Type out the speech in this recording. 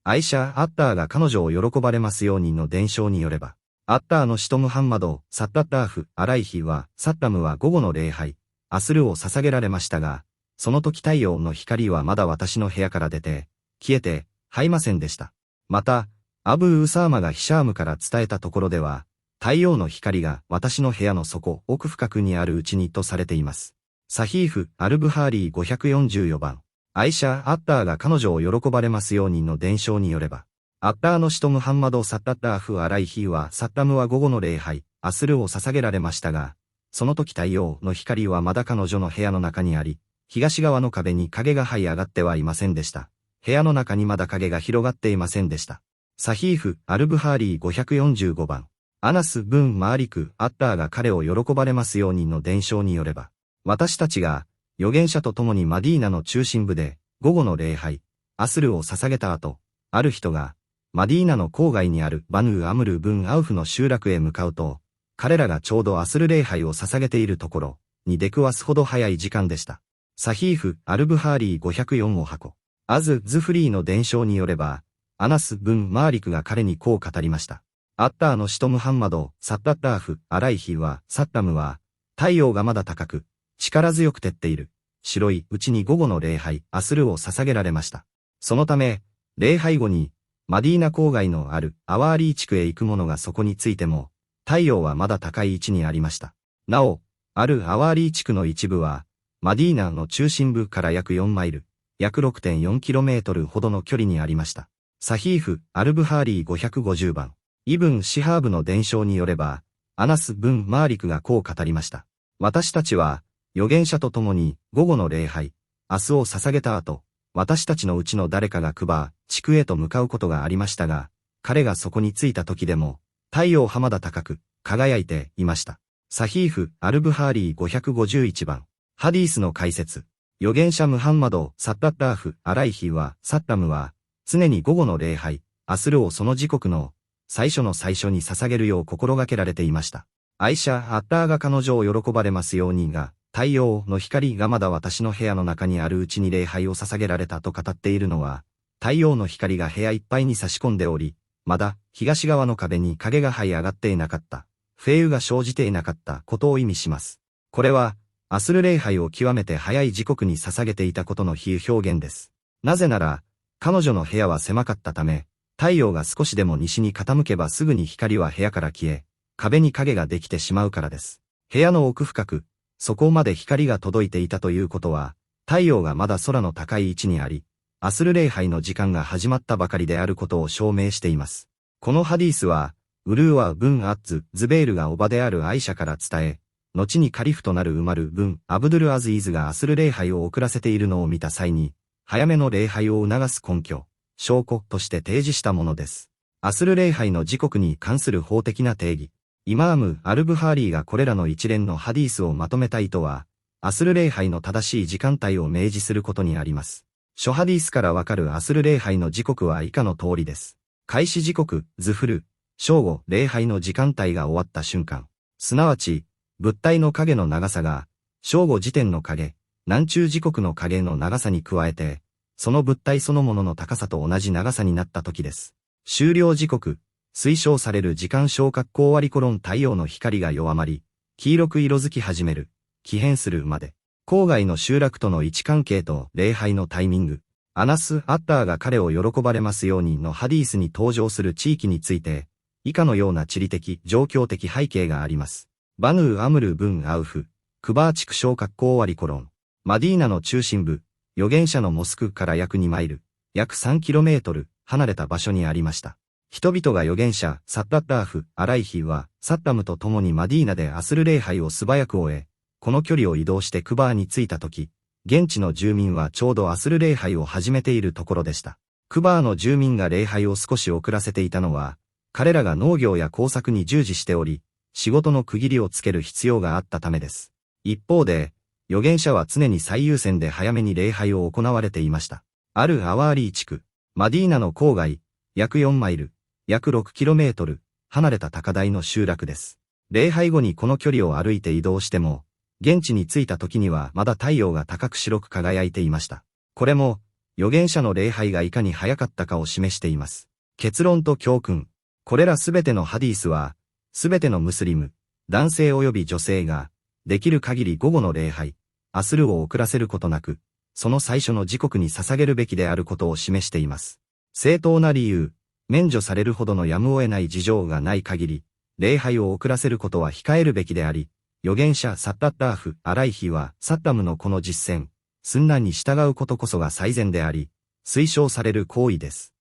アイシャ・アッターが彼女を喜ばれますようにの伝承によれば、アッターの使徒ムハンマド、サッタッターフ、アライヒは、サッタムは午後の礼拝、アスルを捧げられましたが、その時太陽の光はまだ私の部屋から出て、消えて、はいませんでした。また、アブー・ウサーマがヒシャームから伝えたところでは、太陽の光が私の部屋の底、奥深くにあるうちにとされています。サヒーフ・アルブハーリー544番。アイシャ・アッターが彼女を喜ばれますようにの伝承によれば、アッターの使徒ムハンマド・サッタッターフ・アライヒはサッタムは午後の礼拝、アスルを捧げられましたが、その時太陽の光はまだ彼女の部屋の中にあり、東側の壁に影が這い上がってはいませんでした。部屋の中にまだ影が広がっていませんでした。サヒーフ・アルブハーリー545番。アナス・ブン・マーリク・アッターが彼を喜ばれますようにの伝承によれば、私たちが、預言者と共にマディーナの中心部で、午後の礼拝、アスルを捧げた後、ある人が、マディーナの郊外にあるバヌー・アムル・ブン・アウフの集落へ向かうと、彼らがちょうどアスル礼拝を捧げているところ、に出くわすほど早い時間でした。サヒーフ・アルブハーリー504を箱。アズ・ズフリーの伝承によれば、アナス・ブン・マーリクが彼にこう語りました。アッターの使徒ムハンマド、サッタッターフ、アライヒは、サッタムは、太陽がまだ高く、力強く照っている。白いうちに午後の礼拝、アスルを捧げられました。そのため、礼拝後に、マディーナ郊外のあるアワーリー地区へ行く者がそこについても、太陽はまだ高い位置にありました。なお、あるアワーリー地区の一部は、マディーナの中心部から約4マイル、約 6.4km ほどの距離にありました。サヒーフ・アルブハーリー550番。イブン・シハーブの伝承によれば、アナス・ブン・マーリクがこう語りました。私たちは、預言者と共に午後の礼拝、明日を捧げた後、私たちのうちの誰かがクバー、地区へと向かうことがありましたが、彼がそこに着いた時でも、太陽はまだ高く、輝いていました。サヒーフ・アルブハーリー551番。ハディースの解説。預言者ムハンマド・サッタッターフ・アライヒは、サッタムは、常に午後の礼拝、アスルをその時刻の、最初の最初に捧げるよう心がけられていました。アイシャ・アッターが彼女を喜ばれますようにが、太陽の光がまだ私の部屋の中にあるうちに礼拝を捧げられたと語っているのは、太陽の光が部屋いっぱいに差し込んでおり、まだ東側の壁に影が這い上がっていなかった、フェーウが生じていなかったことを意味します。これは、アスル礼拝を極めて早い時刻に捧げていたことの比喩表現です。なぜなら、彼女の部屋は狭かったため、太陽が少しでも西に傾けばすぐに光は部屋から消え、壁に影ができてしまうからです。部屋の奥深く、そこまで光が届いていたということは、太陽がまだ空の高い位置にあり、アスル礼拝の時間が始まったばかりであることを証明しています。このハディースは、ウルーワ・ブン・アッズ・ズベールが叔母であるアイシャから伝え、後にカリフとなるウマル・ブン・アブドゥル・アズイーズがアスル礼拝を遅らせているのを見た際に、早めの礼拝を促す根拠、証拠として提示したものです。アスル礼拝の時刻に関する法的な定義。イマーム・アルブハーリーがこれらの一連のハディースをまとめた意図は、アスル礼拝の正しい時間帯を明示することにあります。諸ハディースからわかるアスル礼拝の時刻は以下の通りです。開始時刻、ズフル、正午、礼拝の時間帯が終わった瞬間。すなわち、物体の影の長さが、正午時点の影、南中時刻の影の長さに加えて、その物体そのものの高さと同じ長さになった時です。終了時刻、推奨される時間小括弧割りコロン太陽の光が弱まり、黄色く色づき始める、起変するまで。郊外の集落との位置関係と礼拝のタイミング。アナス・アッターが彼を喜ばれますようにのハディースに登場する地域について、以下のような地理的、状況的背景があります。バヌー・アムル・ブン・アウフ、クバー地区小括弧割りコロン。マディーナの中心部、預言者のモスクから約2マイル、約 3km 離れた場所にありました。人々が預言者、サッタッターフ、アライヒは、サッタムと共にマディーナでアスル礼拝を素早く終え、この距離を移動してクバーに着いたとき、現地の住民はちょうどアスル礼拝を始めているところでした。クバーの住民が礼拝を少し遅らせていたのは、彼らが農業や工作に従事しており、仕事の区切りをつける必要があったためです。一方で、預言者は常に最優先で早めに礼拝を行われていました。あるアワーリー地区、マディーナの郊外、約4マイル、約 6km 離れた高台の集落です。礼拝後にこの距離を歩いて移動しても、現地に着いた時にはまだ太陽が高く白く輝いていました。これも、預言者の礼拝がいかに早かったかを示しています。結論と教訓。これらすべてのハディースは、すべてのムスリム、男性及び女性が、できる限り午後の礼拝、アスルを遅らせることなく、その最初の時刻に捧げるべきであることを示しています。正当な理由、免除されるほどのやむを得ない事情がない限り、礼拝を遅らせることは控えるべきであり、預言者サッタッターフ・アライヒはサッタムのこの実践、スンナに従うことこそが最善であり、推奨される行為です。